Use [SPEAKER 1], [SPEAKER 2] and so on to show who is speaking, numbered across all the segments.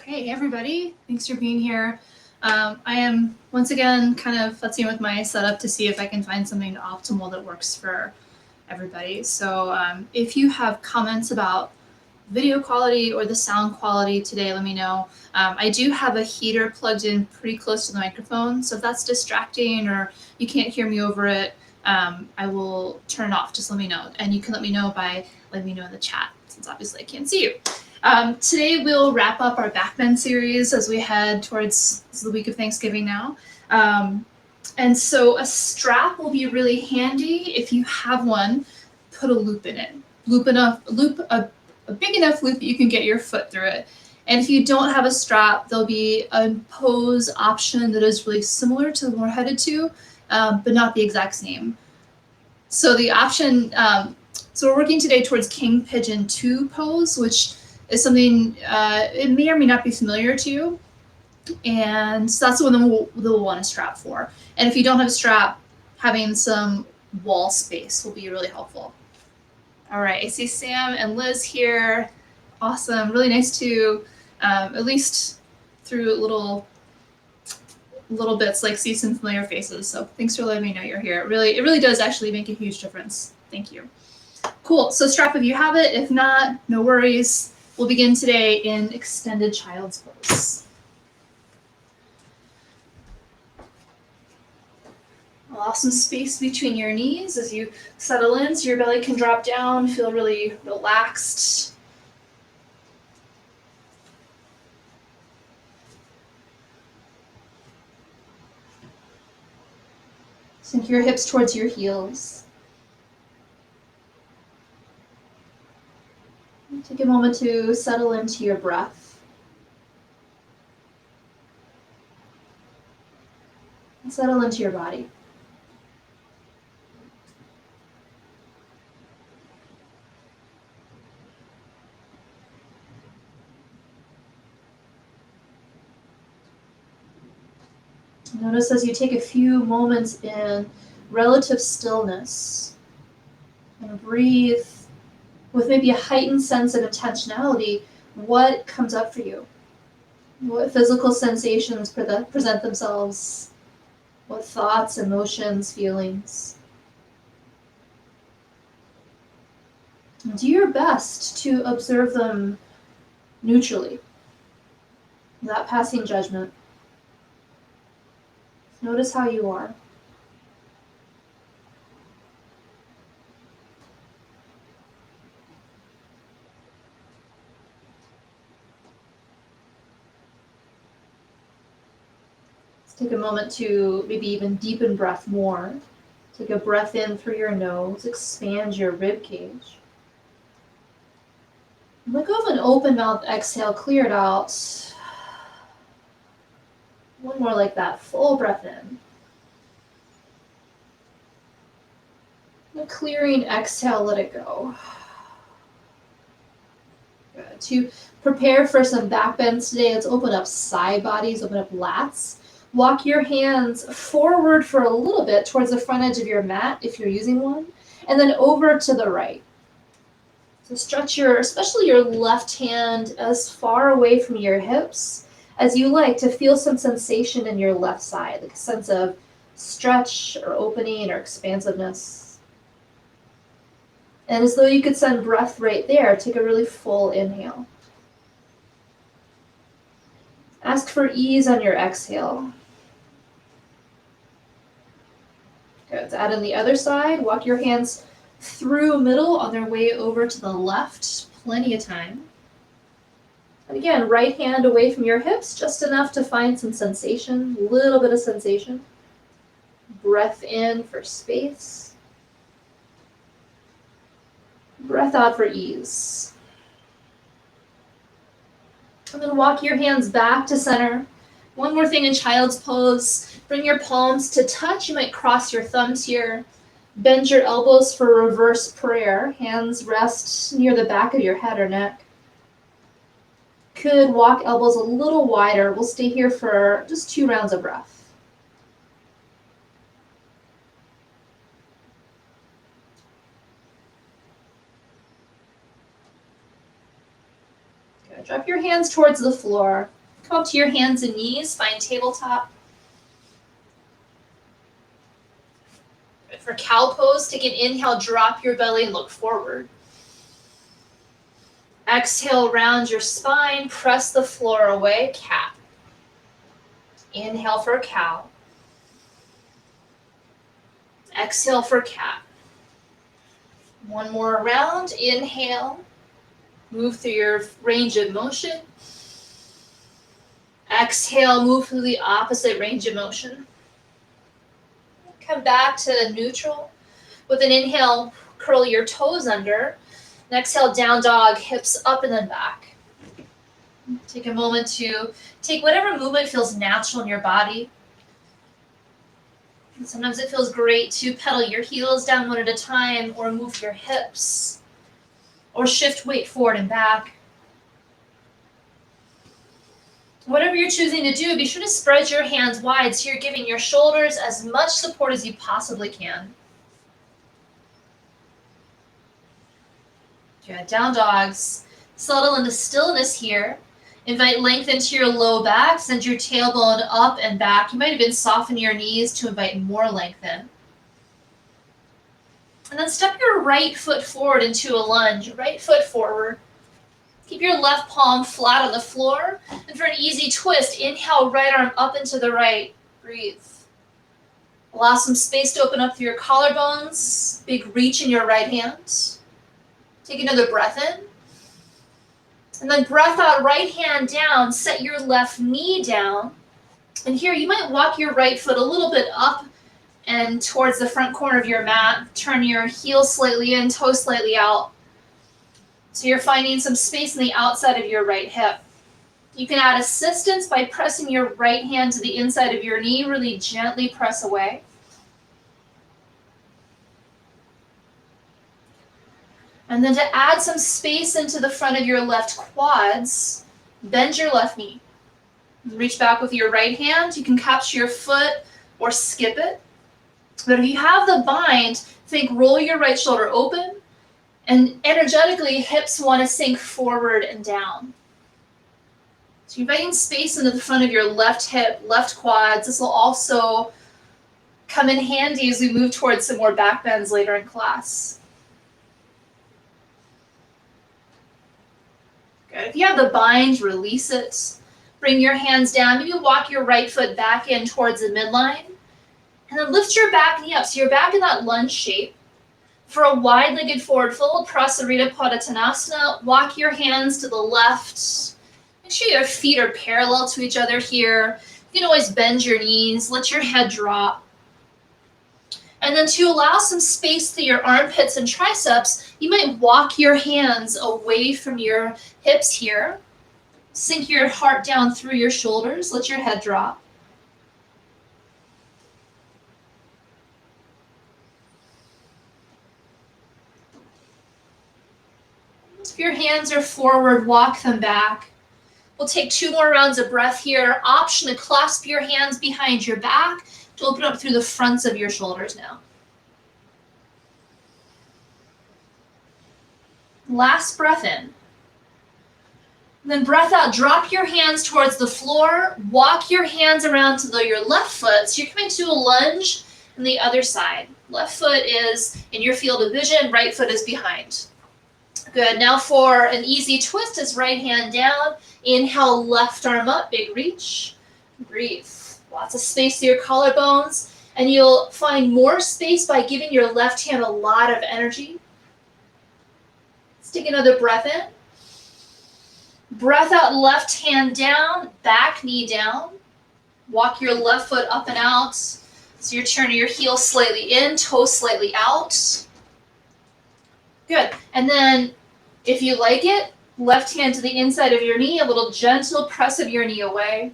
[SPEAKER 1] Okay, everybody, thanks for being here. I am once again kind of futzing with my setup to see if I can find something optimal that works for everybody. So if you have comments about video quality or the sound quality today, let me know. I do have a heater plugged in pretty close to the microphone, so if that's distracting or you can't hear me over it, I will turn it off. Just let me know. And you can let me know by letting me know in the chat, since obviously I can't see you. Today we'll wrap up our Backbend series as we head towards the week of Thanksgiving now. And so a strap will be really handy if you have one. Put a loop in it. A big enough loop that you can get your foot through it. And if you don't have a strap, there'll be a pose option that is really similar to the one we're headed to, but not the exact same. So the option, so we're working today towards King Pigeon II pose, which is something it may or may not be familiar to you. And so that's the one that we'll want a strap for. And if you don't have a strap, having some wall space will be really helpful. All right, I see Sam and Liz here. Awesome, really nice to, at least through little bits, like see some familiar faces. So thanks for letting me know you're here. It really does actually make a huge difference. Thank you. Cool, so strap if you have it. If not, no worries. We'll begin today in extended child's pose. Allow some space between your knees as you settle in so your belly can drop down, feel really relaxed. Sink your hips towards your heels. Take a moment to settle into your breath. And settle into your body. Notice as you take a few moments in relative stillness and breathe with maybe a heightened sense of intentionality, what comes up for you? What physical sensations present themselves? What thoughts, emotions, feelings? And do your best to observe them neutrally, without passing judgment. Notice how you are. Let's take a moment to maybe even deepen breath more. Take a breath in through your nose, expand your rib cage. Let go of an open mouth exhale, clear it out. One more like that, full breath in. A clearing exhale, let it go. Good. To prepare for some back bends today, let's open up side bodies, open up lats. Walk your hands forward for a little bit towards the front edge of your mat if you're using one, and then over to the right. So stretch especially your left hand as far away from your hips as you like to feel some sensation in your left side, like a sense of stretch or opening or expansiveness. And as though you could send breath right there, take a really full inhale. Ask for ease on your exhale. Good. Let's add in the other side. Walk your hands through middle on their way over to the left. Plenty of time. And again, right hand away from your hips, just enough to find some sensation, a little bit of sensation. Breath in for space. Breath out for ease. And then walk your hands back to center. One more thing in child's pose. Bring your palms to touch. You might cross your thumbs here. Bend your elbows for reverse prayer. Hands rest near the back of your head or neck. Could walk elbows a little wider. We'll stay here for just 2 rounds of breath. Good. Drop your hands towards the floor. Come up to your hands and knees, find tabletop. For cow pose, take an inhale, drop your belly and look forward. Exhale, round your spine, press the floor away, cat. Inhale for cow. Exhale for cat. One more round, inhale. Move through your range of motion. Exhale, move through the opposite range of motion. Come back to neutral. With an inhale, curl your toes under. And exhale, down dog, hips up and then back. Take a moment to take whatever movement feels natural in your body. And sometimes it feels great to pedal your heels down one at a time or move your hips or shift weight forward and back. Whatever you're choosing to do, be sure to spread your hands wide so you're giving your shoulders as much support as you possibly can. Good, down dogs. Settle into stillness here. Invite length into your low back, send your tailbone up and back. You might even soften your knees to invite more length in. And then step your right foot forward into a lunge, right foot forward. Keep your left palm flat on the floor. And for an easy twist, inhale, right arm up into the right. Breathe. Allow some space to open up through your collarbones. Big reach in your right hand. Take another breath in. And then breath out, right hand down. Set your left knee down. And here you might walk your right foot a little bit up and towards the front corner of your mat. Turn your heel slightly in, toe slightly out. So you're finding some space on the outside of your right hip. You can add assistance by pressing your right hand to the inside of your knee. Really gently press away. And then to add some space into the front of your left quads, bend your left knee. Reach back with your right hand. You can capture your foot or skip it. But if you have the bind, think roll your right shoulder open. And energetically, hips want to sink forward and down. So you're inviting space into the front of your left hip, left quads. This will also come in handy as we move towards some more back bends later in class. Good. If you have the bind, release it. Bring your hands down. Maybe walk your right foot back in towards the midline. And then lift your back knee up. So you're back in that lunge shape. For a wide-legged forward fold, Prasarita Padottanasana. Walk your hands to the left. Make sure your feet are parallel to each other here. You can always bend your knees. Let your head drop. And then to allow some space through your armpits and triceps, you might walk your hands away from your hips here. Sink your heart down through your shoulders. Let your head drop. If your hands are forward, walk them back. We'll take 2 more rounds of breath here. Option to clasp your hands behind your back to open up through the fronts of your shoulders now. Last breath in. And then breath out, drop your hands towards the floor. Walk your hands around to your left foot. So you're coming to a lunge on the other side. Left foot is in your field of vision, right foot is behind. Good, now for an easy twist is right hand down. Inhale, left arm up, big reach. Breathe. Lots of space to your collarbones. And you'll find more space by giving your left hand a lot of energy. Let's take another breath in. Breath out, left hand down, back knee down. Walk your left foot up and out. So you're turning your heel slightly in, toe slightly out. Good. And then if you like it, left hand to the inside of your knee, a little gentle press of your knee away.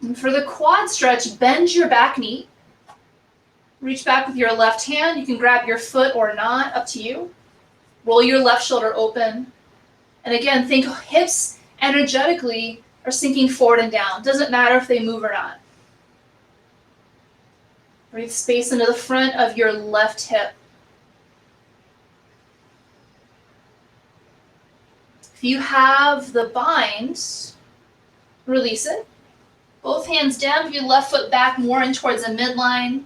[SPEAKER 1] And for the quad stretch, bend your back knee. Reach back with your left hand. You can grab your foot or not, up to you. Roll your left shoulder open. And again, think hips energetically are sinking forward and down. Doesn't matter if they move or not. Breathe space into the front of your left hip. you have the bind, release it. Both hands down, move your left foot back more in towards the midline.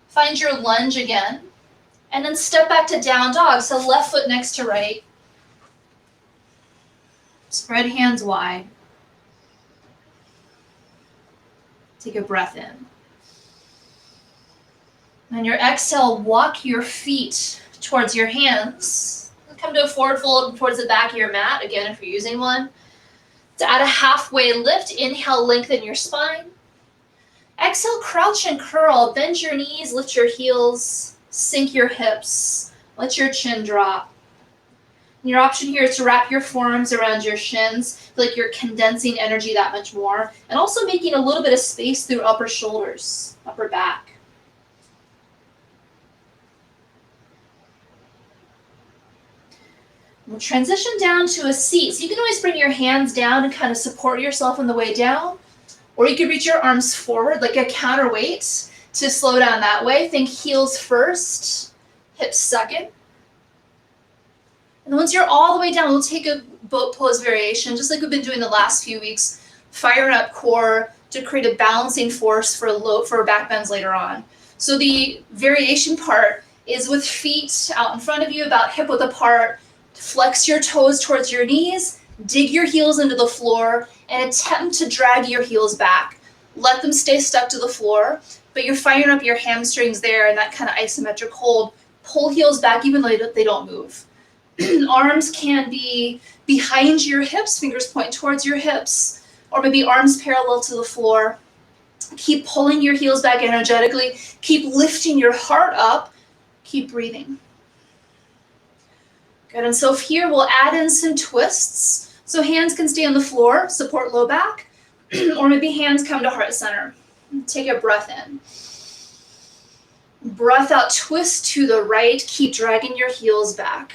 [SPEAKER 1] Find your lunge again. And then step back to down dog. So left foot next to right. Spread hands wide. Take a breath in. On your exhale, walk your feet towards your hands. Come to a forward fold towards the back of your mat, again, if you're using one. To add a halfway lift, inhale, lengthen your spine. Exhale, crouch and curl. Bend your knees, lift your heels, sink your hips. Let your chin drop. And your option here is to wrap your forearms around your shins. Feel like you're condensing energy that much more. And also making a little bit of space through upper shoulders, upper back. We'll transition down to a seat. So you can always bring your hands down and kind of support yourself on the way down. Or you can reach your arms forward like a counterweight to slow down that way. Think heels first, hips second. And once you're all the way down, we'll take a boat pose variation, just like we've been doing the last few weeks. Fire up core to create a balancing force for back bends later on. So the variation part is with feet out in front of you, about hip width apart. Flex your toes towards your knees, dig your heels into the floor, and attempt to drag your heels back. Let them stay stuck to the floor, but you're firing up your hamstrings there in that kind of isometric hold. Pull heels back even though they don't move. Arms can be behind your hips, fingers point towards your hips, or maybe arms parallel to the floor. Keep pulling your heels back energetically. Keep lifting your heart up. Keep breathing. Good, and so here we'll add in some twists. So hands can stay on the floor, support low back, or maybe hands come to heart center. Take a breath in. Breath out, twist to the right, keep dragging your heels back.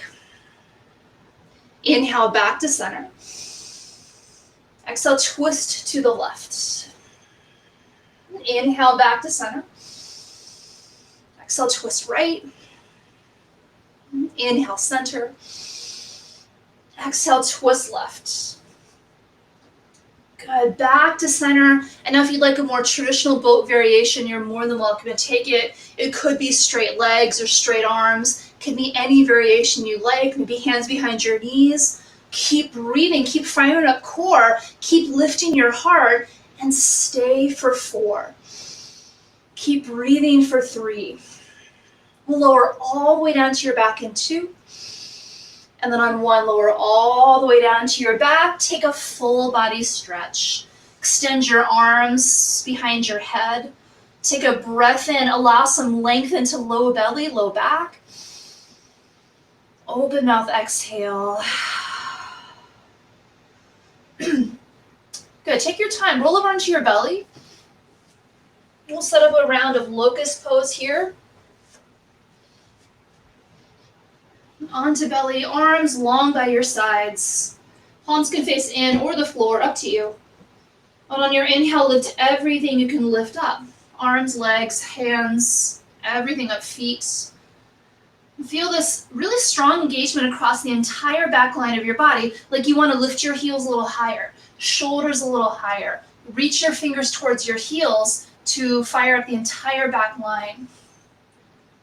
[SPEAKER 1] Inhale, back to center. Exhale, twist to the left. Inhale, back to center. Exhale, twist right. Inhale, center. Exhale, twist left. Good, back to center. And now if you'd like a more traditional boat variation, you're more than welcome to take it. It could be straight legs or straight arms. It could be any variation you like, maybe hands behind your knees. Keep breathing, keep firing up core, keep lifting your heart, and stay for 4. Keep breathing for 3. We'll lower all the way down to your back in 2. And then on 1, lower all the way down to your back. Take a full body stretch. Extend your arms behind your head. Take a breath in. Allow some length into low belly, low back. Open mouth, exhale. Good, take your time. Roll over onto your belly. We'll set up a round of locust pose here. Onto belly, arms long by your sides. Palms can face in or the floor, up to you. And on your inhale, lift everything you can lift up. Arms, legs, hands, everything up, feet. Feel this really strong engagement across the entire back line of your body, like you want to lift your heels a little higher, shoulders a little higher. Reach your fingers towards your heels to fire up the entire back line.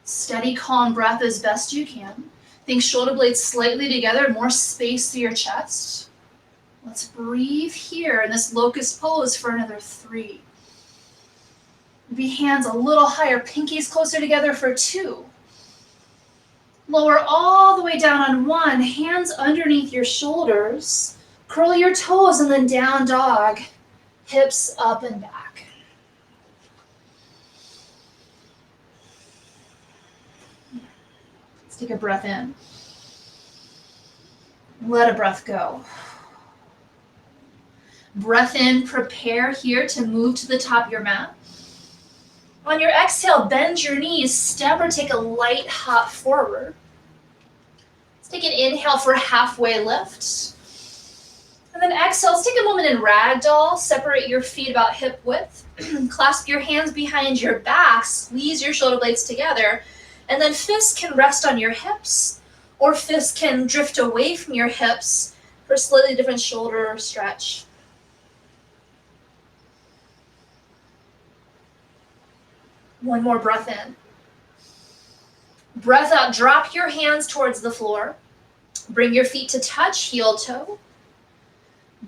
[SPEAKER 1] Steady, calm breath as best you can. Think shoulder blades slightly together, more space through your chest. Let's breathe here in this locust pose for another 3. Maybe hands a little higher, pinkies closer together for 2. Lower all the way down on 1, hands underneath your shoulders. Curl your toes and then down dog, hips up and back. Let's take a breath in. Let a breath go. Breath in, prepare here to move to the top of your mat. On your exhale, bend your knees, step or take a light hop forward. Let's take an inhale for a halfway lift. And then exhale, let's take a moment in ragdoll. Separate your feet about hip width. Clasp your hands behind your back, squeeze your shoulder blades together. And then fists can rest on your hips, or fists can drift away from your hips. for a slightly different shoulder stretch. One more breath in. Breath out, drop your hands towards the floor. Bring your feet to touch, heel toe.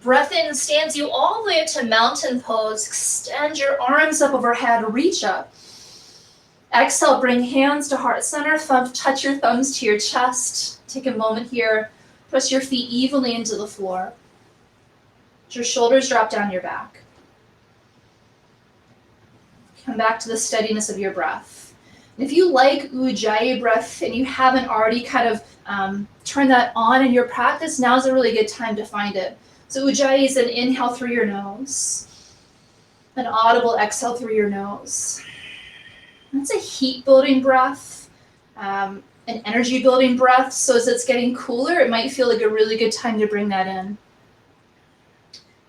[SPEAKER 1] Breath in stands you all the way up to mountain pose. Extend your arms up overhead, reach up. Exhale, bring hands to heart center, touch your thumbs to your chest. Take a moment here, press your feet evenly into the floor. Your shoulders drop down your back. Come back to the steadiness of your breath. And if you like Ujjayi breath and you haven't already kind of turned that on in your practice, now's a really good time to find it. So Ujjayi is an inhale through your nose, an audible exhale through your nose. That's a heat-building breath, an energy-building breath. So as it's getting cooler, it might feel like a really good time to bring that in.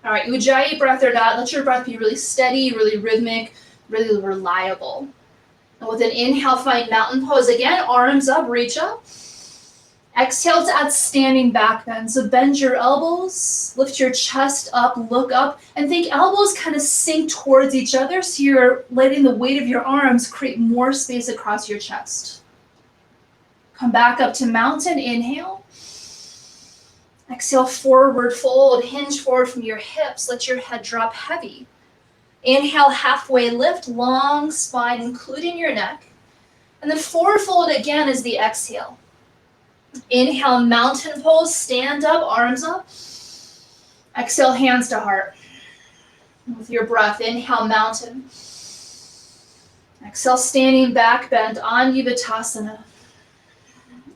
[SPEAKER 1] All right, Ujjayi breath or not, let your breath be really steady, really rhythmic, really reliable. And with an inhale, find mountain pose again, arms up, reach up. Exhale to add standing back bend. So bend your elbows, lift your chest up, look up, and think elbows kind of sink towards each other so you're letting the weight of your arms create more space across your chest. Come back up to mountain, inhale. Exhale, forward fold, hinge forward from your hips, let your head drop heavy. Inhale, halfway lift, long spine, including your neck. And then forward fold again is the exhale. Inhale, mountain pose, stand up, arms up. Exhale, hands to heart. With your breath, inhale, mountain. Exhale, standing back bend, Anjali.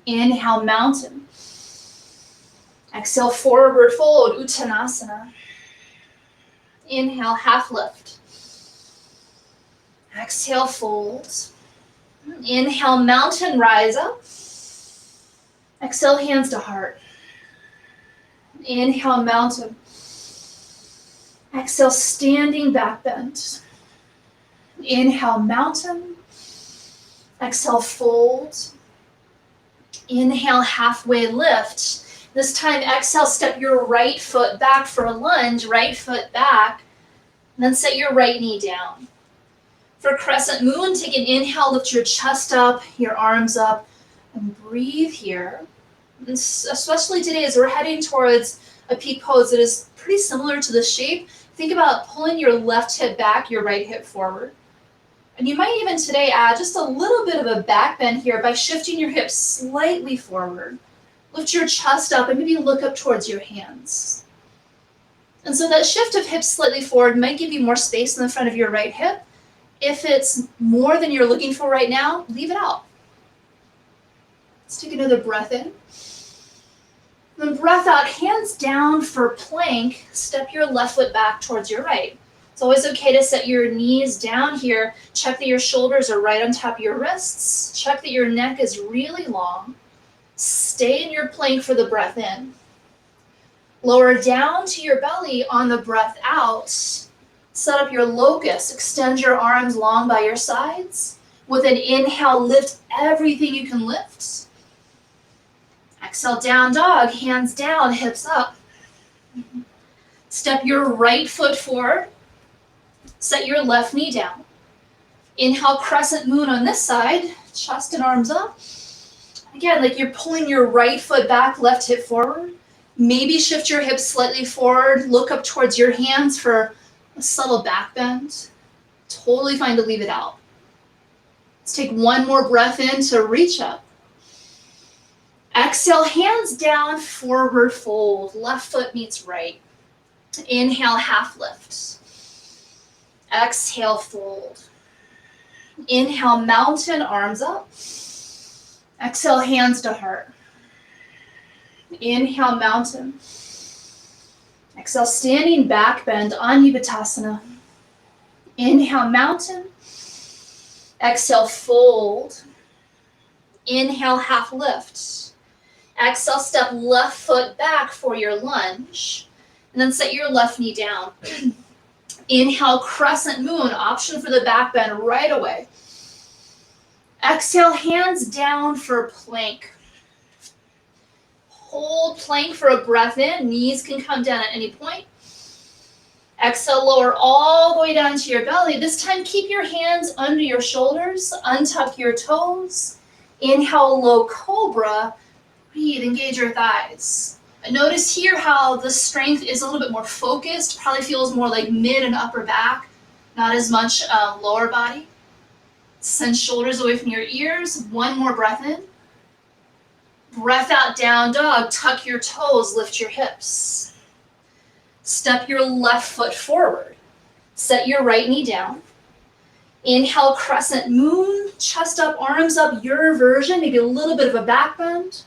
[SPEAKER 1] Inhale, mountain. Exhale, forward fold, Uttanasana. Inhale, half lift. Exhale, fold. Inhale, mountain, rise up. Exhale, hands to heart. Inhale, mountain. Exhale, standing back bend. Inhale, mountain. Exhale, fold. Inhale, halfway lift. This time, exhale, step your right foot back for a lunge, right foot back, and then set your right knee down. For crescent moon, take an inhale, lift your chest up, your arms up, and breathe here. And especially today as we're heading towards a peak pose that is pretty similar to the shape, think about pulling your left hip back, your right hip forward. And you might even today add just a little bit of a back bend here by shifting your hips slightly forward. Lift your chest up and maybe look up towards your hands. And so that shift of hips slightly forward might give you more space in the front of your right hip. If it's more than you're looking for right now, leave it out. Let's take another breath in. Then breath out, hands down for plank. Step your left foot back towards your right. It's always okay to set your knees down here. Check that your shoulders are right on top of your wrists. Check that your neck is really long. Stay in your plank for the breath in. Lower down to your belly on the breath out. Set up your locust. Extend your arms long by your sides. With an inhale, lift everything you can lift. Exhale, down dog, hands down, hips up. Step your right foot forward. Set your left knee down. Inhale, crescent moon on this side, chest and arms up. Again, like you're pulling your right foot back, left hip forward. Maybe shift your hips slightly forward, look up towards your hands for a subtle back bend. Totally fine to leave it out. Let's take one more breath in to reach up. Exhale, hands down, forward fold. Left foot meets right. Inhale, half lift. Exhale, fold. Inhale, mountain, arms up. Exhale, hands to heart. Inhale, mountain. Exhale, standing back bend, Anjali. Inhale, mountain. Exhale, fold. Inhale, half lift. Exhale, step left foot back for your lunge. And then set your left knee down. Inhale, crescent moon, option for the back bend right away. Exhale, hands down for plank. Hold plank for a breath in. Knees can come down at any point. Exhale, lower all the way down to your belly. This time, keep your hands under your shoulders. Untuck your toes. Inhale, low cobra. Breathe, engage your thighs. Notice here how the strength is a little bit more focused. Probably feels more like mid and upper back, not as much lower body. Send shoulders away from your ears. One more breath in. Breath out, down dog. Tuck your toes, lift your hips. Step your left foot forward. Set your right knee down. Inhale, crescent moon, chest up, arms up, your version, maybe a little bit of a back bend.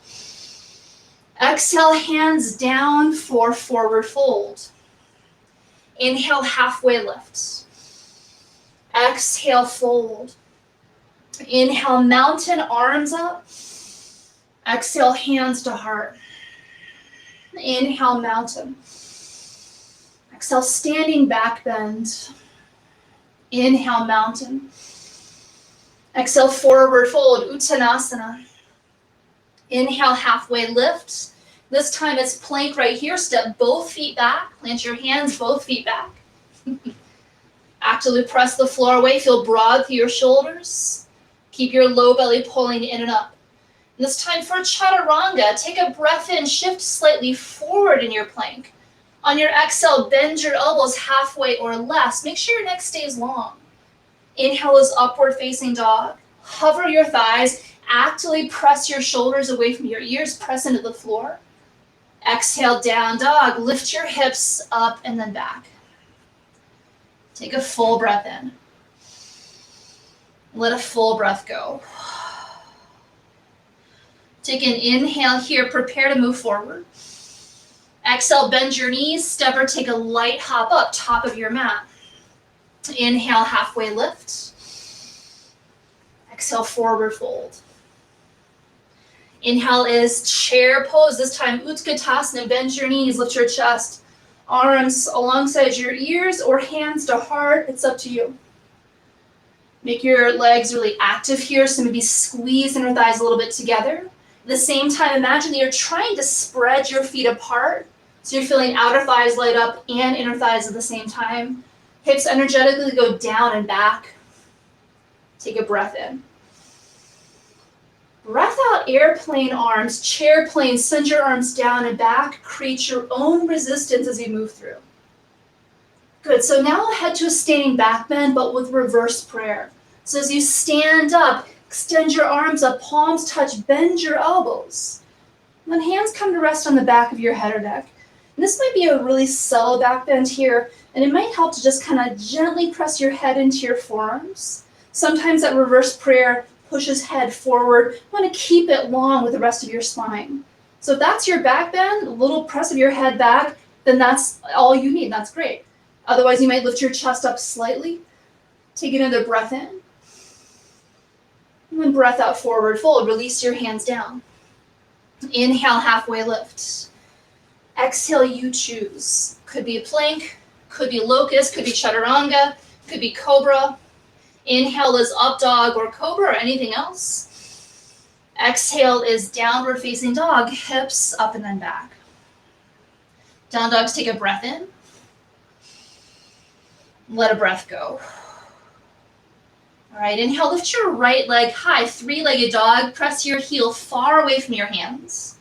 [SPEAKER 1] Exhale, hands down for forward fold. Inhale, halfway lift. Exhale, fold. Inhale, mountain, arms up. Exhale, hands to heart. Inhale, mountain. Exhale, standing back bend. Inhale, mountain. Exhale, forward fold, Uttanasana. Inhale, halfway lift. This time it's plank right here. Step both feet back. Plant your hands, both feet back. Actively press the floor away. Feel broad through your shoulders. Keep your low belly pulling in and up. And this time for chaturanga, take a breath in, shift slightly forward in your plank. On your exhale, bend your elbows halfway or less. Make sure your neck stays long. Inhale is upward facing dog. Hover your thighs. Actively press your shoulders away from your ears. Press into the floor. Exhale, down dog. Lift your hips up and then back. Take a full breath in. Let a full breath go. Take an inhale here. Prepare to move forward. Exhale, bend your knees. Step or take a light hop up, top of your mat. Inhale, halfway lift. Exhale, forward fold. Inhale is chair pose. This time, Utkatasana. Bend your knees, lift your chest. Arms alongside your ears or hands to heart. It's up to you. Make your legs really active here. So maybe squeeze inner thighs a little bit together. At the same time, imagine that you're trying to spread your feet apart. So you're feeling outer thighs light up and inner thighs at the same time. Hips energetically go down and back. Take a breath in. Breath out, airplane arms, chair plane, send your arms down and back. Create your own resistance as you move through. Good, so now we'll head to a standing back bend, but with reverse prayer. So as you stand up, extend your arms up, palms touch, bend your elbows. And then hands come to rest on the back of your head or neck. And this might be a really subtle back bend here, and it might help to just kind of gently press your head into your forearms. Sometimes that reverse prayer pushes head forward. You want to keep it long with the rest of your spine. So if that's your back bend, a little press of your head back, then that's all you need. That's great. Otherwise, you might lift your chest up slightly. Take another breath in. And then breath out, forward fold. Release your hands down. Inhale, halfway lift. Exhale, you choose. Could be a plank, could be locust, could be chaturanga, could be cobra. Inhale is up dog or cobra or anything else. Exhale is downward facing dog, hips up and then back. Down dogs, take a breath in. Let a breath go. All right, inhale, lift your right leg high, three-legged dog. Press your heel far away from your hands.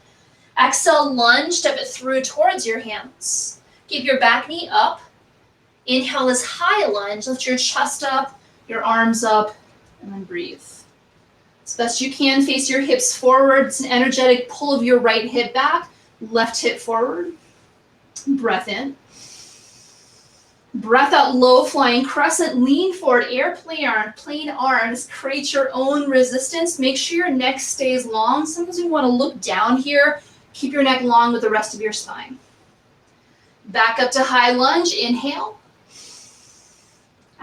[SPEAKER 1] Exhale, lunge, step it through towards your hands. Keep your back knee up. Inhale is high lunge. Lift your chest up, your arms up, and then breathe. As best you can, face your hips forward. It's an energetic pull of your right hip back, left hip forward. Breath in. Breath out, low flying crescent, lean forward, airplane arms, create your own resistance. Make sure your neck stays long. Sometimes you want to look down here. Keep your neck long with the rest of your spine. Back up to high lunge, inhale.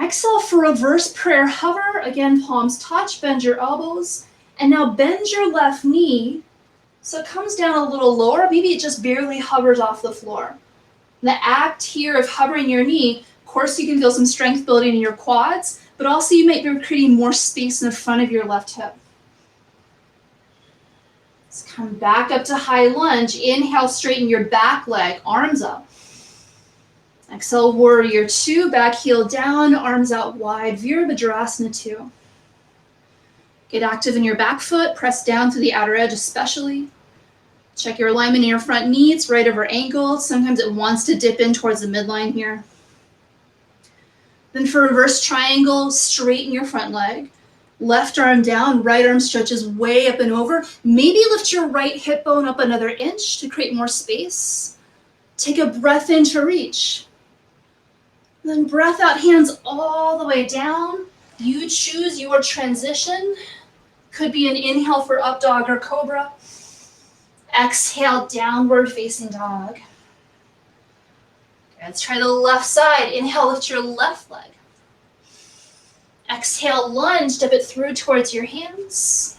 [SPEAKER 1] Exhale for reverse prayer, hover, again, palms touch, bend your elbows, and now bend your left knee so it comes down a little lower, maybe it just barely hovers off the floor. The act here of hovering your knee, of course you can feel some strength building in your quads, but also you might be creating more space in the front of your left hip. Let's come back up to high lunge. Inhale, straighten your back leg, arms up. Exhale, warrior two, back heel down, arms out wide, Virabhadrasana 2. Get active in your back foot, press down to the outer edge especially. Check your alignment in your front knee, it's right over ankle. Sometimes it wants to dip in towards the midline here. Then for reverse triangle, straighten your front leg. Left arm down, right arm stretches way up and over. Maybe lift your right hip bone up another inch to create more space. Take a breath in to reach. Then breath out, hands all the way down. You choose your transition. Could be an inhale for up dog or cobra. Exhale, downward facing dog. Let's try the left side. Inhale, lift your left leg. Exhale, lunge, step it through towards your hands.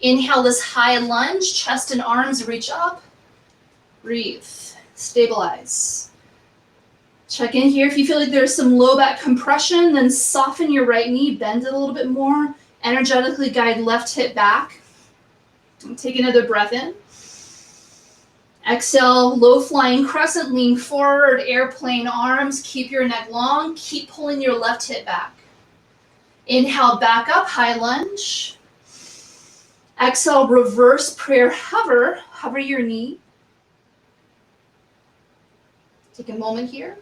[SPEAKER 1] Inhale this high lunge, chest and arms reach up. Breathe, stabilize. Check in here. If you feel like there's some low back compression, then soften your right knee, bend it a little bit more. Energetically guide left hip back. Take another breath in. Exhale, low flying crescent, lean forward, airplane arms. Keep your neck long. Keep pulling your left hip back. Inhale, back up, high lunge. Exhale, reverse prayer hover. Hover your knee. Take a moment here.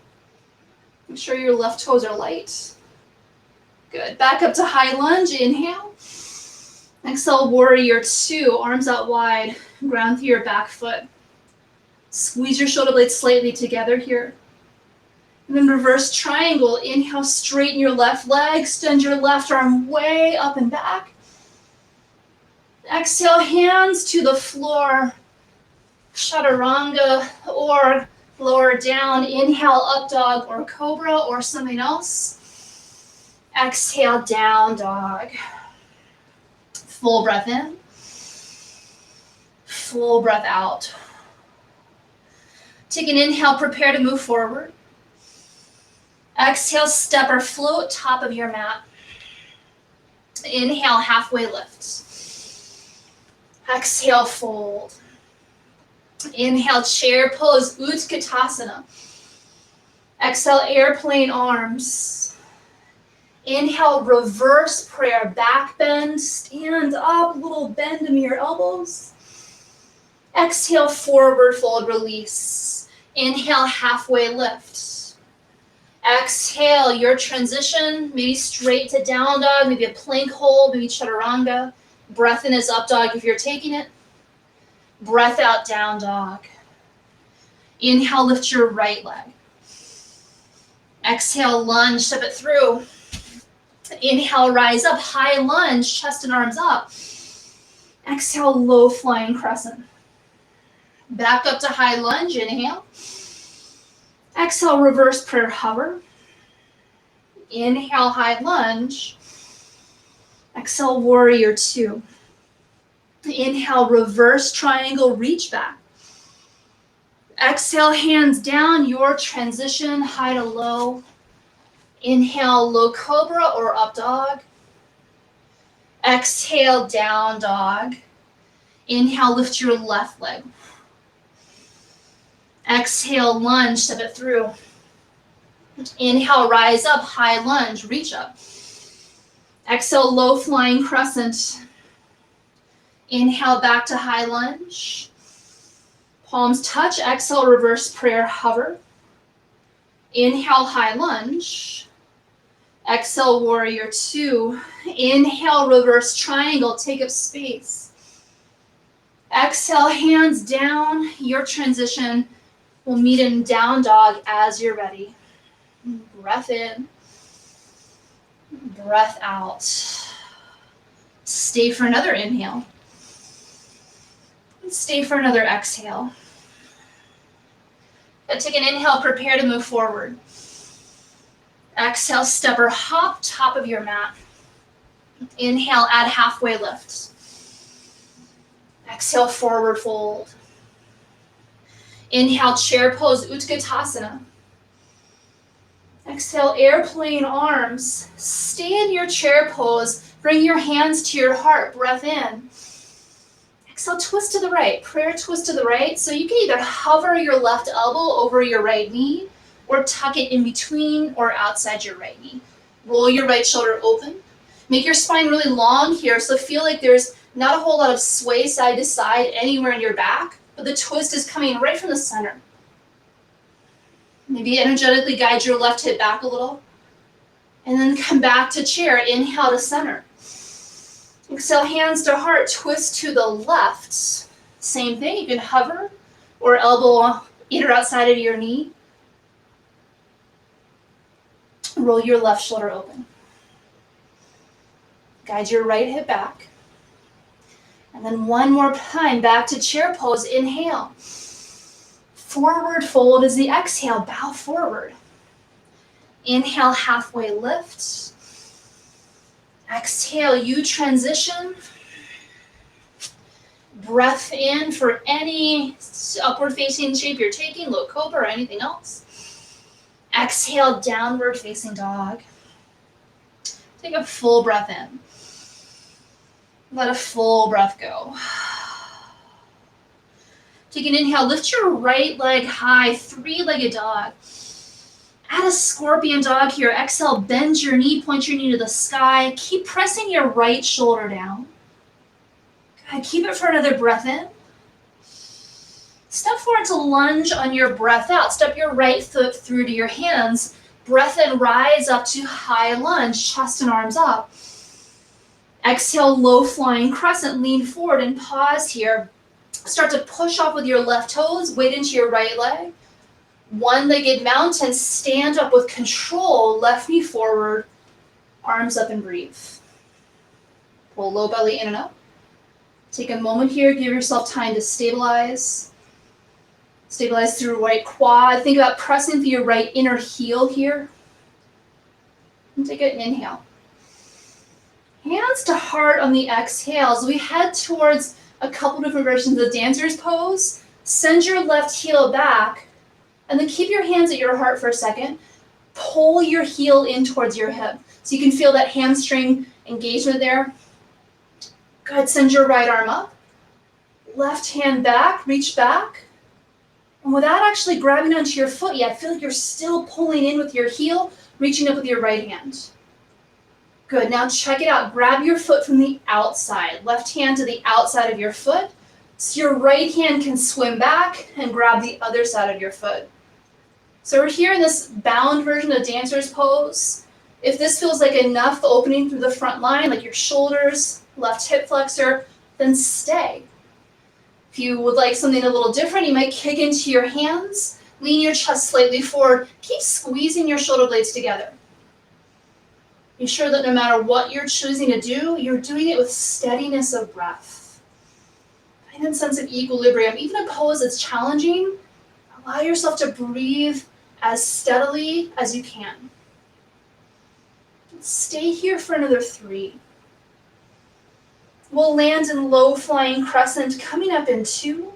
[SPEAKER 1] Make sure your left toes are light. Good. Back up to high lunge. Inhale. Exhale, warrior two. Arms out wide. Ground through your back foot. Squeeze your shoulder blades slightly together here. And then reverse triangle. Inhale, straighten your left leg. Extend your left arm way up and back. Exhale, hands to the floor. Chaturanga or lower down. Inhale, up dog or cobra or something else. Exhale, down dog. Full breath in. Full breath out. Take an inhale, prepare to move forward. Exhale, step or float, top of your mat. Inhale, halfway lift. Exhale, fold. Inhale, chair pose, Utkatasana. Exhale, airplane arms. Inhale, reverse prayer, back bend, stand up, little bend in your elbows. Exhale, forward fold, release. Inhale, halfway lift. Exhale, your transition, maybe straight to down dog, maybe a plank hold, maybe chaturanga. Breath in is up dog if you're taking it. Breath out, down dog. Inhale, lift your right leg. Exhale, lunge, step it through. Inhale, rise up, high lunge, chest and arms up. Exhale, low flying crescent. Back up to high lunge, inhale. Exhale, reverse prayer hover. Inhale, high lunge. Exhale, warrior two. Inhale, reverse triangle, reach back. Exhale, hands down, your transition, high to low. Inhale, low cobra or up dog. Exhale, down dog. Inhale, lift your left leg. Exhale, lunge, step it through. Inhale, rise up, high lunge, reach up. Exhale, low flying crescent. Inhale, back to high lunge. Palms touch, exhale, reverse prayer, hover. Inhale, high lunge. Exhale, warrior two. Inhale, reverse triangle, take up space. Exhale, hands down, your transition. We'll meet in down dog as you're ready. Breath in, breath out. Stay for another inhale. Stay for another exhale. Take an inhale, prepare to move forward. Exhale, step or hop, top of your mat. Inhale, add halfway lift. Exhale, forward fold. Inhale, chair pose, Utkatasana. Exhale, airplane arms. Stay in your chair pose. Bring your hands to your heart. Breath in. Exhale, twist to the right, prayer twist to the right. So you can either hover your left elbow over your right knee or tuck it in between or outside your right knee. Roll your right shoulder open. Make your spine really long here, so feel like there's not a whole lot of sway side to side anywhere in your back, but the twist is coming right from the center. Maybe energetically guide your left hip back a little. And then come back to chair, inhale to center. Exhale, hands to heart, twist to the left. Same thing, you can hover or elbow either outside of your knee. Roll your left shoulder open. Guide your right hip back. And then one more time, back to chair pose, inhale. Forward fold is the exhale, bow forward. Inhale, halfway lift. Exhale, you transition. Breath in for any upward facing shape you're taking, low cobra or anything else. Exhale, downward facing dog. Take a full breath in. Let a full breath go. Take an inhale, lift your right leg high, three-legged dog. Add a scorpion dog here. Exhale, bend your knee, point your knee to the sky. Keep pressing your right shoulder down. Good. Keep it for another breath in. Step forward to lunge on your breath out. Step your right foot through to your hands. Breath in, rise up to high lunge, chest and arms up. Exhale, low flying crescent, lean forward and pause here. Start to push off with your left toes, weight into your right leg. One-legged mountain, stand up with control, left knee forward, arms up and breathe. Pull low belly in and up. Take a moment here, give yourself time to stabilize. Stabilize through right quad. Think about pressing through your right inner heel here. And take an inhale. Hands to heart on the exhale. As we head towards a couple different versions of dancer's pose, send your left heel back, and then keep your hands at your heart for a second. Pull your heel in towards your hip. So you can feel that hamstring engagement there. Good, send your right arm up. Left hand back, reach back. And without actually grabbing onto your foot yet, feel like you're still pulling in with your heel, reaching up with your right hand. Good, now check it out. Grab your foot from the outside. Left hand to the outside of your foot. So your right hand can swim back and grab the other side of your foot. So we're here in this bound version of dancer's pose. If this feels like enough opening through the front line, like your shoulders, left hip flexor, then stay. If you would like something a little different, you might kick into your hands, lean your chest slightly forward, keep squeezing your shoulder blades together. Be sure that no matter what you're choosing to do, you're doing it with steadiness of breath. Find that sense of equilibrium. Even a pose that's challenging, allow yourself to breathe as steadily as you can. Stay here for another 3. We'll land in low flying crescent, coming up in 2.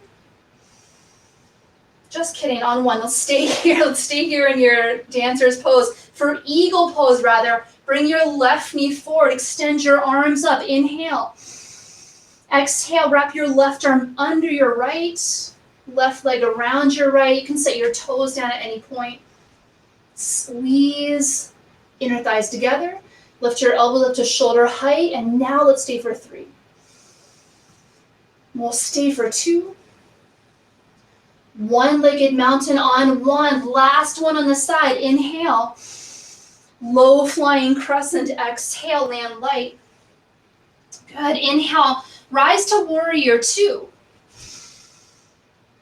[SPEAKER 1] Just kidding, on 1. Let's stay here. Let's stay here in your dancer's pose. For eagle pose, rather, bring your left knee forward, extend your arms up, inhale. Exhale, wrap your left arm under your right, left leg around your right. You can set your toes down at any point. Squeeze inner thighs together. Lift your elbows up to shoulder height, and now let's stay for 3. We'll stay for 2. One-legged mountain on 1. Last one on the side. Inhale. Low flying crescent. Exhale, land light. Good. Inhale. Rise to warrior 2.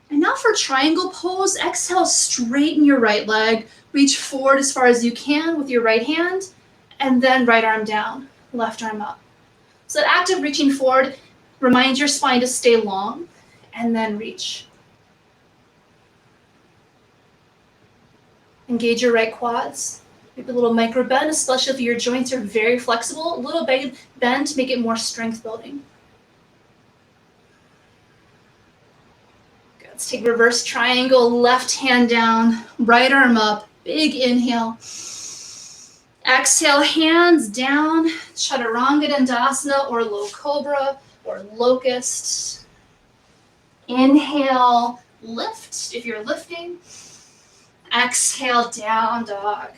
[SPEAKER 1] And now for triangle pose, exhale, straighten your right leg. Reach forward as far as you can with your right hand, and then right arm down, left arm up. So that act of reaching forward reminds your spine to stay long, and then reach. Engage your right quads. Make a little micro bend, especially if your joints are very flexible. A little bend to make it more strength building. Good. Let's take reverse triangle, left hand down, right arm up, big inhale. Exhale, hands down, Chaturanga Dandasana or low cobra or locust. Inhale, lift if you're lifting. Exhale, down dog.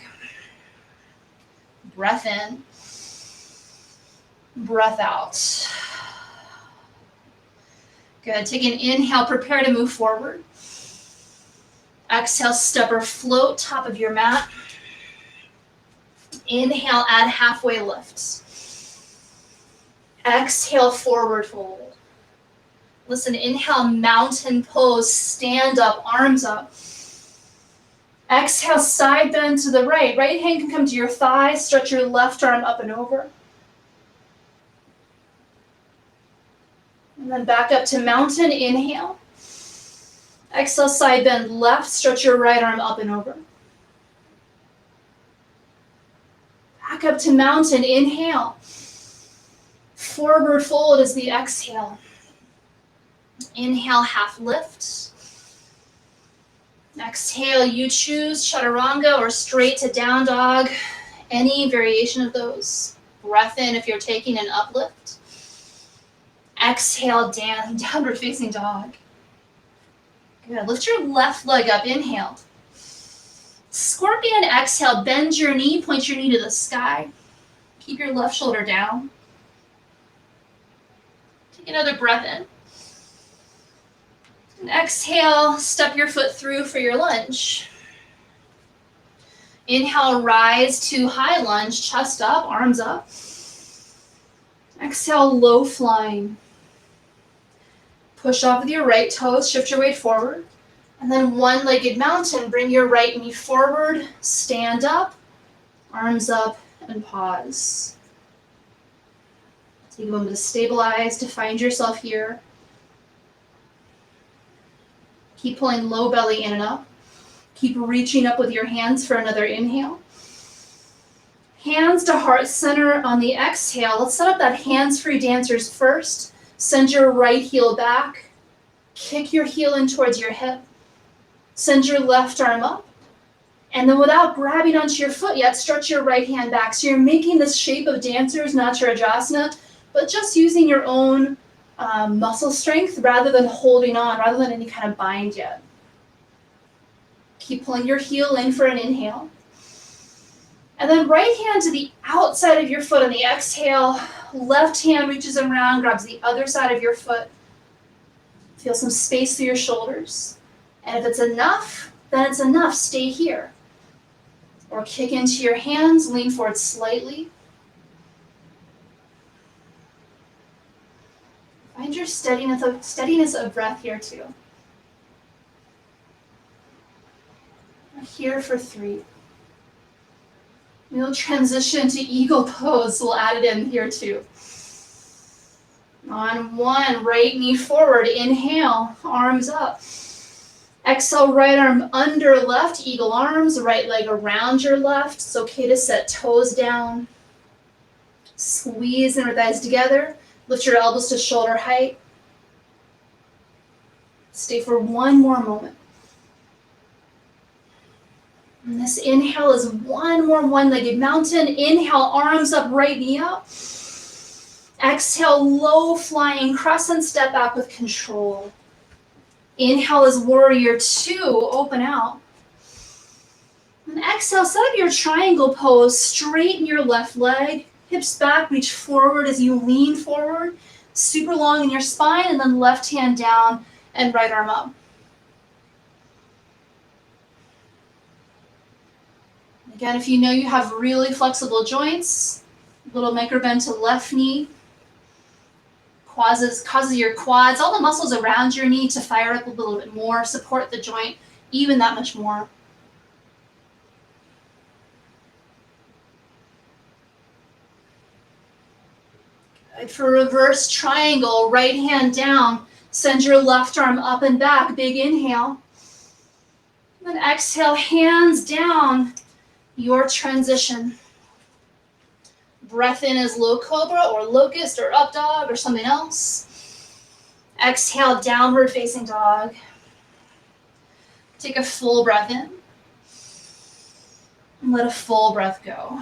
[SPEAKER 1] Breath in. Breath out. Good. Take an inhale, prepare to move forward. Exhale, step or float top of your mat. Inhale, add halfway lift. Exhale, forward fold. Listen, inhale, mountain pose, stand up, arms up. Exhale, side bend to the right. Right hand can come to your thigh, stretch your left arm up and over. And then back up to mountain, inhale. Exhale, side bend left, stretch your right arm up and over. Back up to mountain, inhale. Forward fold is the exhale. Inhale, half lift. Exhale, you choose chaturanga or straight to down dog. Any variation of those. Breath in if you're taking an uplift. Exhale, downward facing dog. Good. Lift your left leg up, inhale. Scorpion, exhale, bend your knee, point your knee to the sky. Keep your left shoulder down. Take another breath in. And exhale, step your foot through for your lunge. Inhale, rise to high lunge, chest up, arms up. Exhale, low flying. Push off with your right toes, shift your weight forward. And then one-legged mountain, bring your right knee forward, stand up, arms up, and pause. Take a moment to stabilize, to find yourself here. Keep pulling low belly in and up. Keep reaching up with your hands for another inhale. Hands to heart center on the exhale. Let's set up that hands-free dancers first. Send your right heel back. Kick your heel in towards your hip. Send your left arm up. And then without grabbing onto your foot yet, stretch your right hand back. So you're making this shape of dancers, not Chaturasana, but just using your own muscle strength rather than holding on, rather than any kind of bind yet. Keep pulling your heel in for an inhale. And then right hand to the outside of your foot on the exhale. Left hand reaches around, grabs the other side of your foot. Feel some space through your shoulders. And if it's enough, then it's enough. Stay here. Or kick into your hands, lean forward slightly. Find your steadiness of breath here too. We're here for 3. We'll transition to eagle pose. We'll add it in here too. On 1, right knee forward, inhale, arms up. Exhale, right arm under left, eagle arms, right leg around your left. It's okay to set toes down. Squeeze inner thighs together. Lift your elbows to shoulder height. Stay for 1 more moment. And this inhale is 1 more one-legged mountain. Inhale, arms up, right knee up. Exhale, low flying crescent, step back with control. Inhale is warrior 2, open out. And exhale, set up your triangle pose, straighten your left leg, hips back, reach forward as you lean forward, super long in your spine, and then left hand down and right arm up. Again, if you know you have really flexible joints, little micro bend to left knee, causes your quads, all the muscles around your knee to fire up a little bit more, support the joint even that much more. Good. For reverse triangle, right hand down, send your left arm up and back, big inhale. Then exhale, hands down, your transition. Breath in as low cobra or locust or up dog or something else. Exhale, downward facing dog. Take a full breath in. And let a full breath go.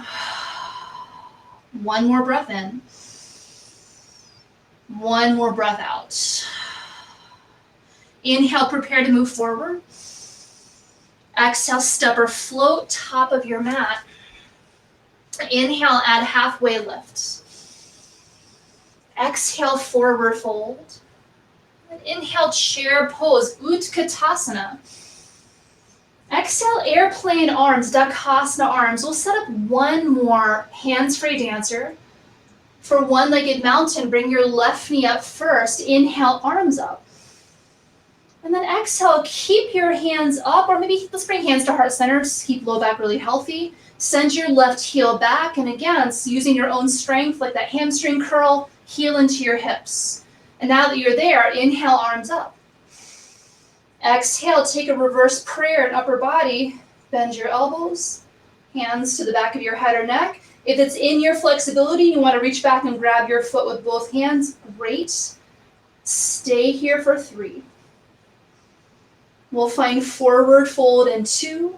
[SPEAKER 1] 1 more breath in. 1 more breath out. Inhale, prepare to move forward. Exhale, step or float top of your mat. Inhale, add halfway lift. Exhale, forward fold. And inhale, chair pose, Utkatasana. Exhale, airplane arms, Dakasana arms. We'll set up one more hands-free dancer. For one-legged mountain, bring your left knee up first. Inhale, arms up. And then exhale, keep your hands up, or maybe let's bring hands to heart center. Just keep low back really healthy. Send your left heel back, and again, using your own strength, like that hamstring curl, heel into your hips. And now that you're there, inhale, arms up. Exhale, take a reverse prayer in upper body. Bend your elbows, hands to the back of your head or neck. If it's in your flexibility, you want to reach back and grab your foot with both hands, great. Stay here for 3. We'll find forward fold in 2.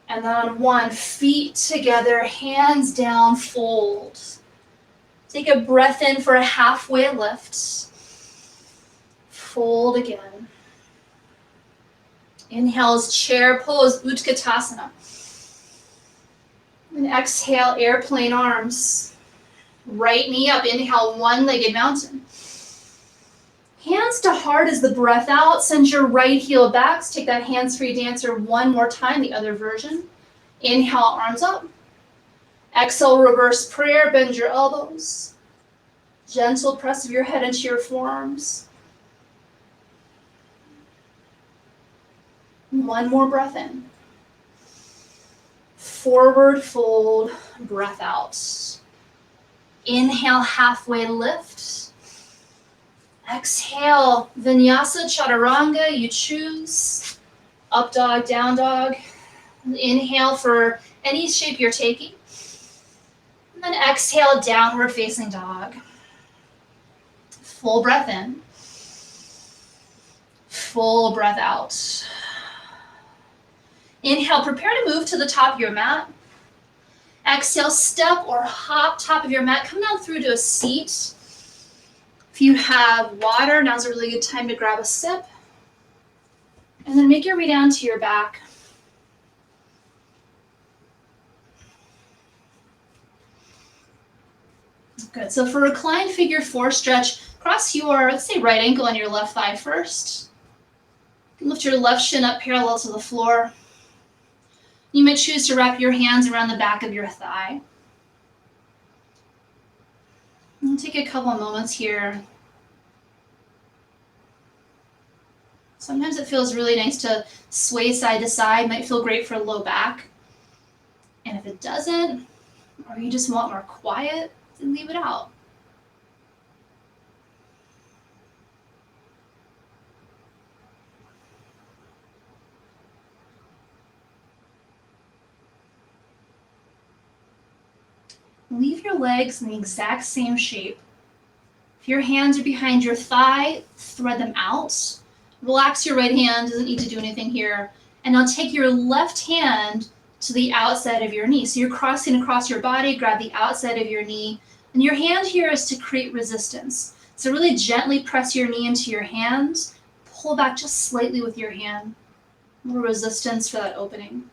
[SPEAKER 1] And then on 1, feet together, hands down, fold. Take a breath in for a halfway lift. Fold again. Inhales, chair pose, Utkatasana. And exhale, airplane arms. Right knee up, inhale, one-legged mountain. Hands to heart as the breath out. Send your right heel back. Let's take that hands-free dancer one more time, the other version. Inhale, arms up. Exhale, reverse prayer, bend your elbows. Gentle press of your head into your forearms. One more breath in. Forward fold, breath out. Inhale, halfway lift. Exhale, Vinyasa, Chaturanga, you choose. Up dog, down dog. Inhale for any shape you're taking. And then exhale, downward facing dog. Full breath in. Full breath out. Inhale, prepare to move to the top of your mat. Exhale, step or hop top of your mat. Come down through to a seat. If you have water, now's a really good time to grab a sip. And then make your way down to your back. Good. So for reclined figure 4 stretch, cross your, let's say, right ankle on your left thigh first. Lift your left shin up parallel to the floor. You may choose to wrap your hands around the back of your thigh. And take a couple of moments here. Sometimes it feels really nice to sway side to side. Might feel great for low back. And if it doesn't, or you just want more quiet, then leave it out. Leave your legs in the exact same shape. If your hands are behind your thigh, thread them out. Relax your right hand, doesn't need to do anything here. And now take your left hand to the outside of your knee. So you're crossing across your body, grab the outside of your knee. And your hand here is to create resistance. So really gently press your knee into your hand. Pull back just slightly with your hand. More resistance for that opening.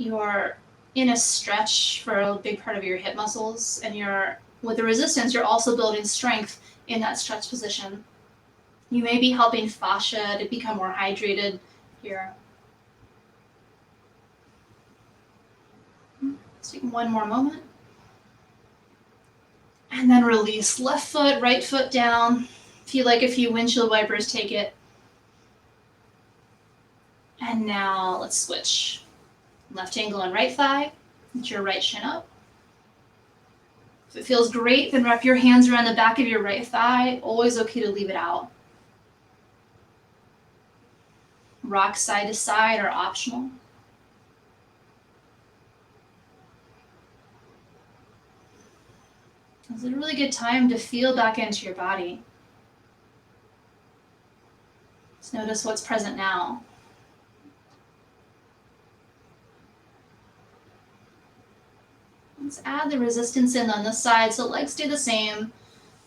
[SPEAKER 1] You're in a stretch for a big part of your hip muscles, and with the resistance, you're also building strength in that stretch position. You may be helping fascia to become more hydrated here. Let's take one more moment. And then release. Left foot, right foot down. Feel like a few windshield wipers take it. And now let's switch. Left ankle and right thigh. Get your right shin up. If it feels great, then wrap your hands around the back of your right thigh. Always okay to leave it out. Rock side to side are optional. It's a really good time to feel back into your body. Just notice what's present now. Let's add the resistance in on the side, so legs stay the same.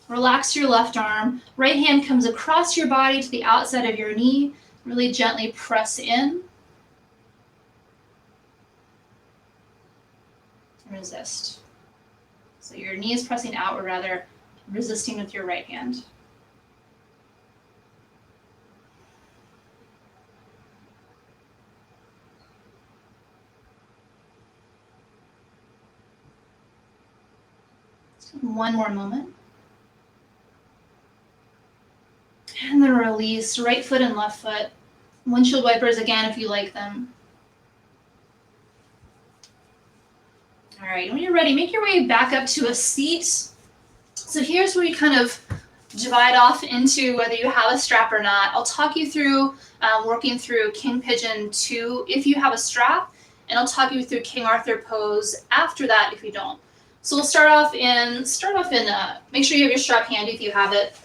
[SPEAKER 1] Relax your left arm. Right hand comes across your body to the outside of your knee. Really gently press in. And resist. So your knee is pressing out, or rather resisting with your right hand. One more moment. And then release, right foot and left foot. Windshield wipers again if you like them. All right, when you're ready, make your way back up to a seat. So here's where you kind of divide off into whether you have a strap or not. I'll talk you through working through King Pigeon II if you have a strap, and I'll talk you through King Arthur pose after that if you don't. So we'll start off in, make sure you have your strap handy if you have it.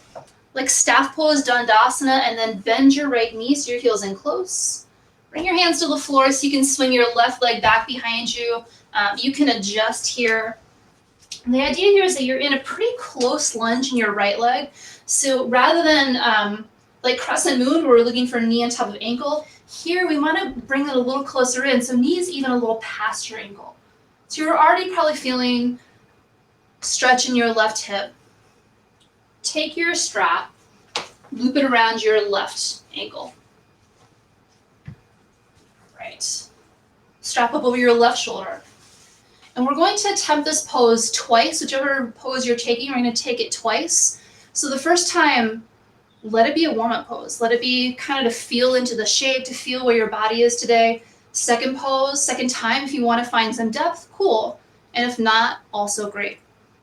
[SPEAKER 1] Like staff pose, Dandasana, and then bend your right knee so your heel's in close. Bring your hands to the floor so you can swing your left leg back behind you. You can adjust here. And the idea here is that you're in a pretty close lunge in your right leg. So rather than like crescent moon where we're looking for knee on top of ankle, here we want to bring it a little closer in. So knee is even a little past your ankle. So you're already probably feeling stretch in your left hip. Take your strap, loop it around your left ankle. Right. Strap up over your left shoulder. And we're going to attempt this pose twice. Whichever pose you're taking, we're going to take it twice. So the first time, let it be a warm-up pose. Let it be kind of to feel into the shape, to feel where your body is today. Second pose, second time, if you want to find some depth, cool. And if not, also great.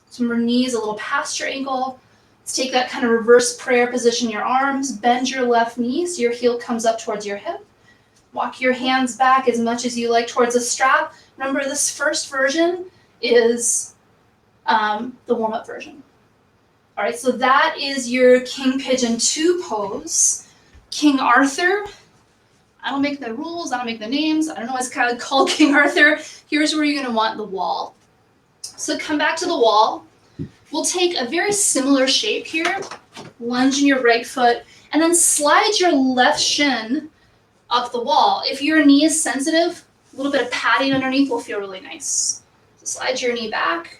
[SPEAKER 1] So remember, knees a little past your ankle. Let's take that kind of reverse prayer position, your arms. Bend your left knee so your heel comes up towards your hip. Walk your hands back as much as you like towards the strap. Remember, this first version is the warm-up version. All right, so that is your King Pigeon II pose. King Arthur, I don't make the rules, I don't make the names, I don't know why it's kind of called King Arthur. Here's where you're gonna want the wall. So come back to the wall. We'll take a very similar shape here, lunge in your right foot, and then slide your left shin up the wall. If your knee is sensitive, a little bit of padding underneath will feel really nice. So slide your knee back.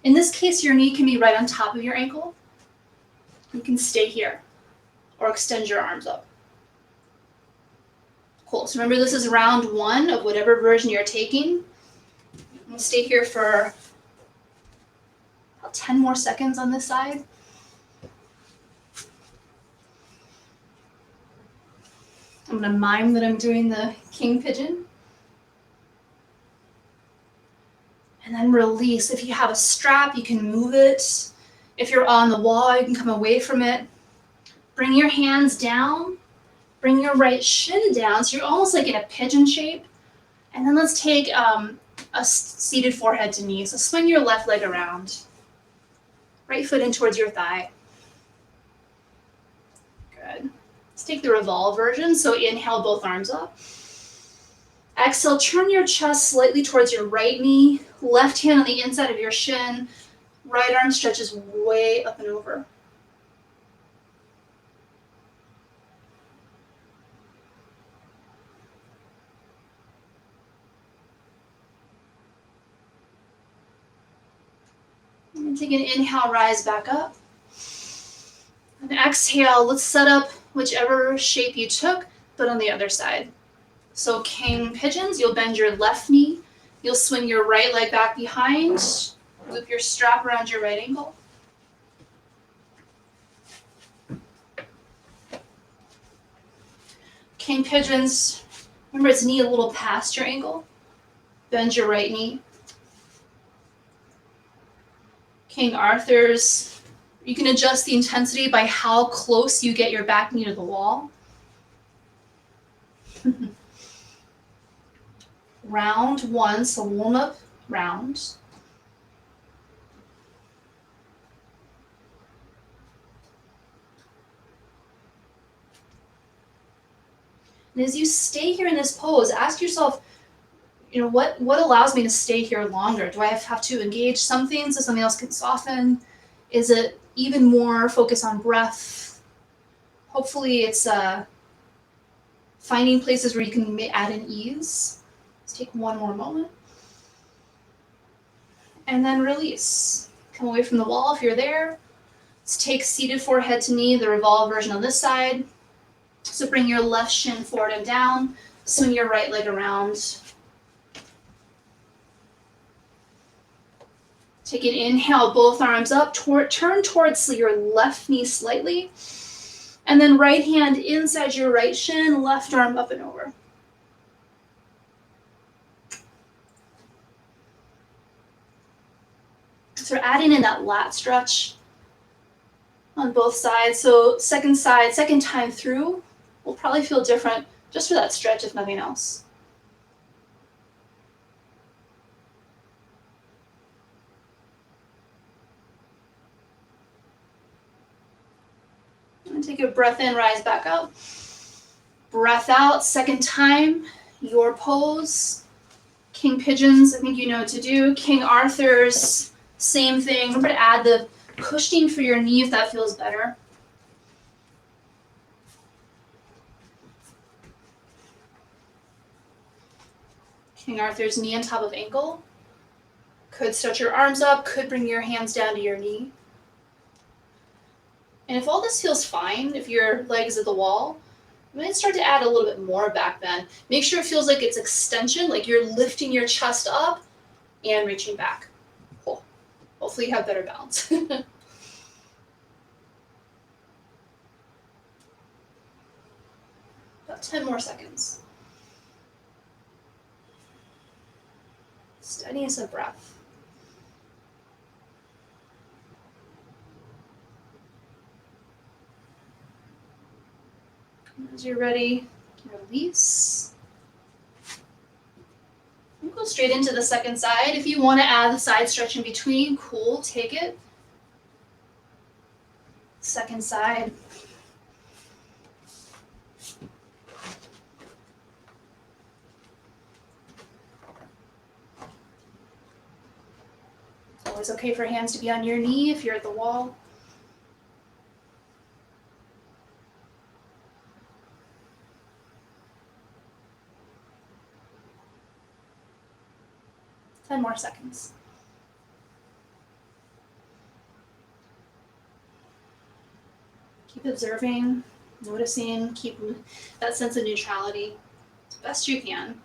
[SPEAKER 1] In this case, your knee can be right on top of your ankle. You can stay here or extend your arms up. Cool. So remember, this is round one of whatever version you're taking. We'll stay here for about 10 more seconds on this side. I'm going to mime that I'm doing the King Pigeon. And then release. If you have a strap, you can move it. If you're on the wall, you can come away from it. Bring your hands down. Bring your right shin down. So you're almost like in a pigeon shape. And then let's take a seated forehead to knee. So swing your left leg around. Right foot in towards your thigh. Good. Let's take the revolve version. So inhale, both arms up. Exhale, turn your chest slightly towards your right knee. Left hand on the inside of your shin. Right arm stretches way up and over. And take an inhale, rise back up. And exhale, let's set up whichever shape you took, but on the other side. So King Pigeons, you'll bend your left knee. You'll swing your right leg back behind. Loop your strap around your right ankle. King Pigeons, remember it's knee a little past your ankle. Bend your right knee. King Arthurs, you can adjust the intensity by how close you get your back knee to the wall. Round one, so warm up round. And as you stay here in this pose, ask yourself, what allows me to stay here longer? Do I have to engage something so something else can soften? Is it even more focus on breath? Hopefully it's finding places where you can add in ease. Let's take one more moment. And then release. Come away from the wall if you're there. Let's take seated forehead to knee, the revolve version on this side. So bring your left shin forward and down. Swing your right leg around. Take an inhale, both arms up. Turn towards your left knee slightly. And then right hand inside your right shin, left arm up and over. So we're adding in that lat stretch on both sides. So second time through, will probably feel different just for that stretch if nothing else. And take a breath in, rise back up. Breath out, second time, your pose. King Pigeons, I think you know what to do. King Arthur's, same thing. Remember to add the cushioning for your knee if that feels better. King Arthur's, knee on top of ankle. Could stretch your arms up, could bring your hands down to your knee. And if all this feels fine, if your leg is at the wall, I'm going to start to add a little bit more back bend. Make sure it feels like it's extension, like you're lifting your chest up and reaching back. Cool. Hopefully you have better balance. About 10 more seconds. Steadiness of breath. As you're ready, release. We'll go straight into the second side. If you want to add the side stretch in between, cool, take it. Second side. It's always okay for hands to be on your knee if you're at the wall. Ten more seconds. Keep observing, noticing, keep that sense of neutrality as best you can.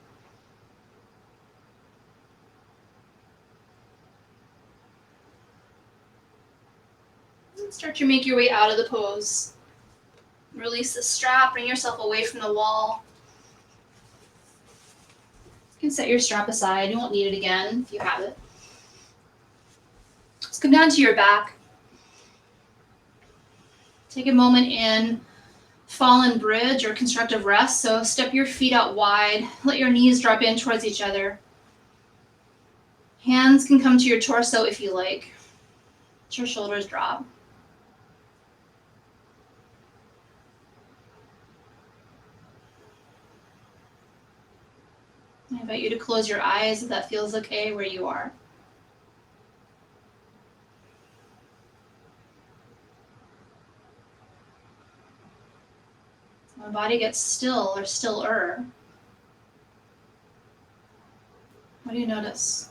[SPEAKER 1] And start to make your way out of the pose. Release the strap, bring yourself away from the wall. You can set your strap aside, you won't need it again if you have it. Let's come down to your back. Take a moment in fallen bridge or constructive rest. So step your feet out wide, let your knees drop in towards each other. Hands can come to your torso if you like. Let your shoulders drop. I invite you to close your eyes if that feels okay where you are. When the body gets still or stiller, what do you notice?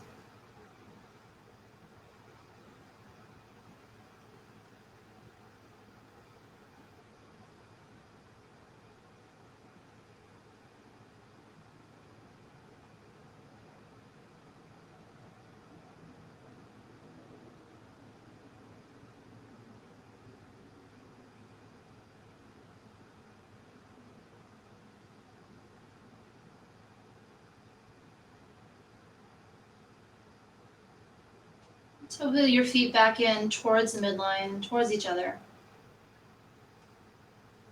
[SPEAKER 1] So put your feet back in towards the midline, towards each other.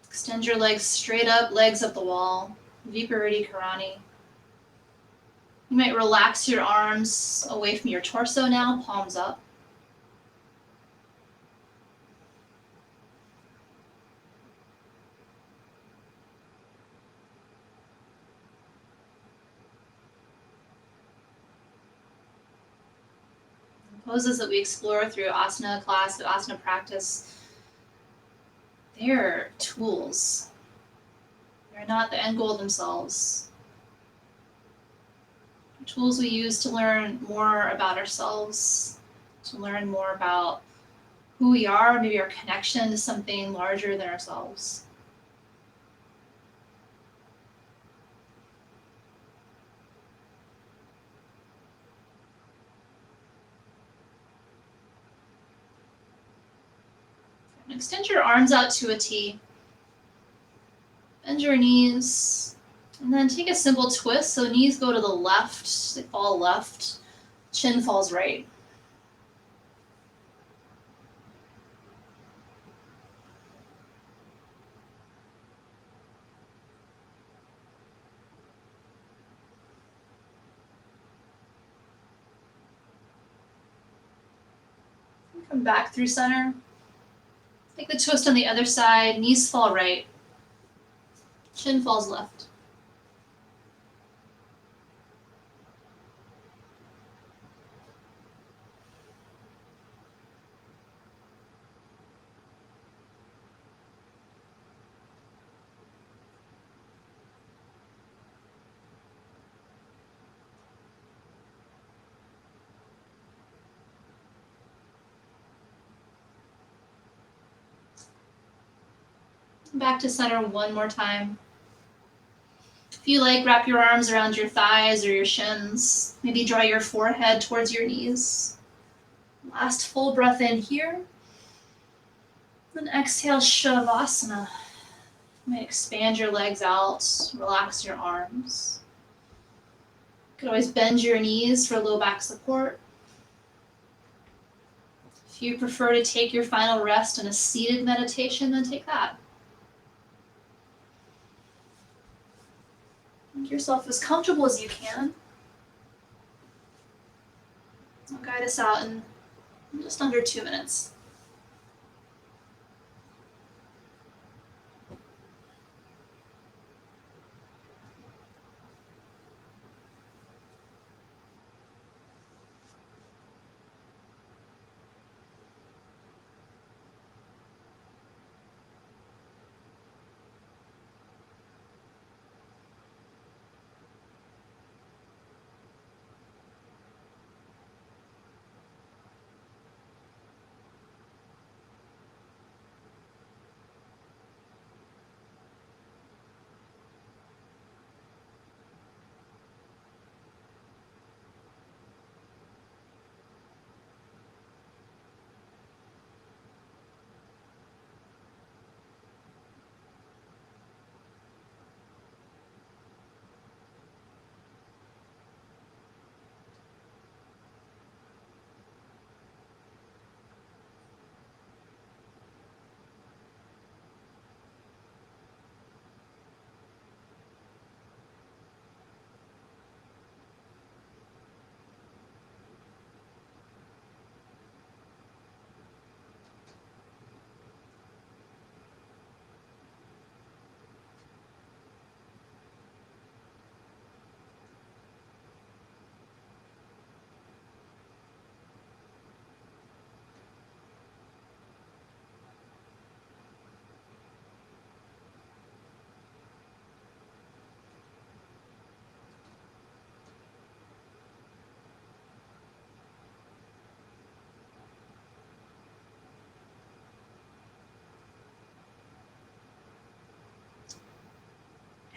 [SPEAKER 1] Extend your legs straight up, legs up the wall. Vipariti Karani. You might relax your arms away from your torso now, palms up. poses that we explore through asana class, asana practice, they're tools. They're not the end goal themselves. They're tools we use to learn more about ourselves, to learn more about who we are, maybe our connection to something larger than ourselves. Extend your arms out to a T. Bend your knees. And then take a simple twist. So knees go to the left, they fall left, chin falls right. Come back through center. Take the twist on the other side, knees fall right, chin falls left. Back to center one more time. If you like, wrap your arms around your thighs or your shins. Maybe draw your forehead towards your knees. Last full breath in here. Then exhale, Shavasana. You might expand your legs out, relax your arms. You can always bend your knees for low back support. If you prefer to take your final rest in a seated meditation, then take that. Make yourself as comfortable as you can. I'll guide us out in just under 2 minutes.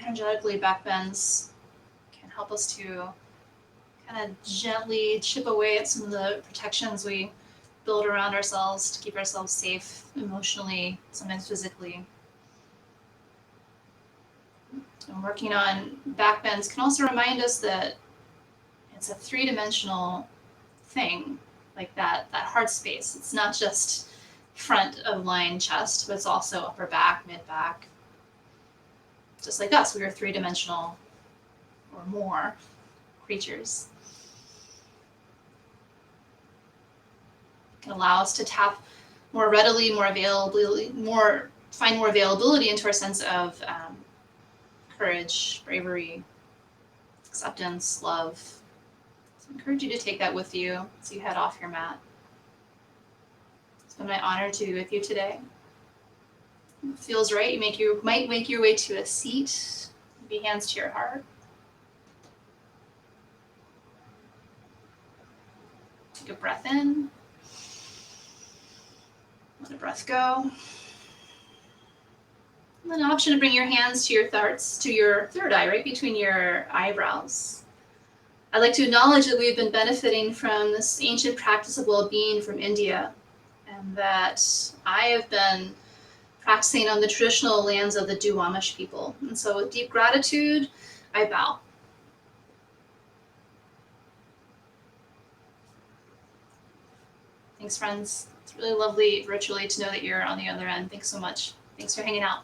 [SPEAKER 1] Energetically, back bends can help us to kind of gently chip away at some of the protections we build around ourselves to keep ourselves safe emotionally, sometimes physically. And working on back bends can also remind us that it's a three-dimensional thing, like that heart space. It's not just front of line chest, but it's also upper back, mid back. Just like us, we are three-dimensional or more creatures. It can allow us to tap more readily, more availability, find more availability into our sense of courage, bravery, acceptance, love, I encourage you to take that with you as you head off your mat. It's been my honor to be with you today. If it feels right, you might make your way to a seat, maybe hands to your heart. Take a breath in. Let a breath go. And then an option to bring your hands to your third eye, right between your eyebrows. I'd like to acknowledge that we've been benefiting from this ancient practice of well-being from India, and that I have been practicing on the traditional lands of the Duwamish people. And so with deep gratitude, I bow. Thanks, friends. It's really lovely virtually to know that you're on the other end. Thanks so much. Thanks for hanging out.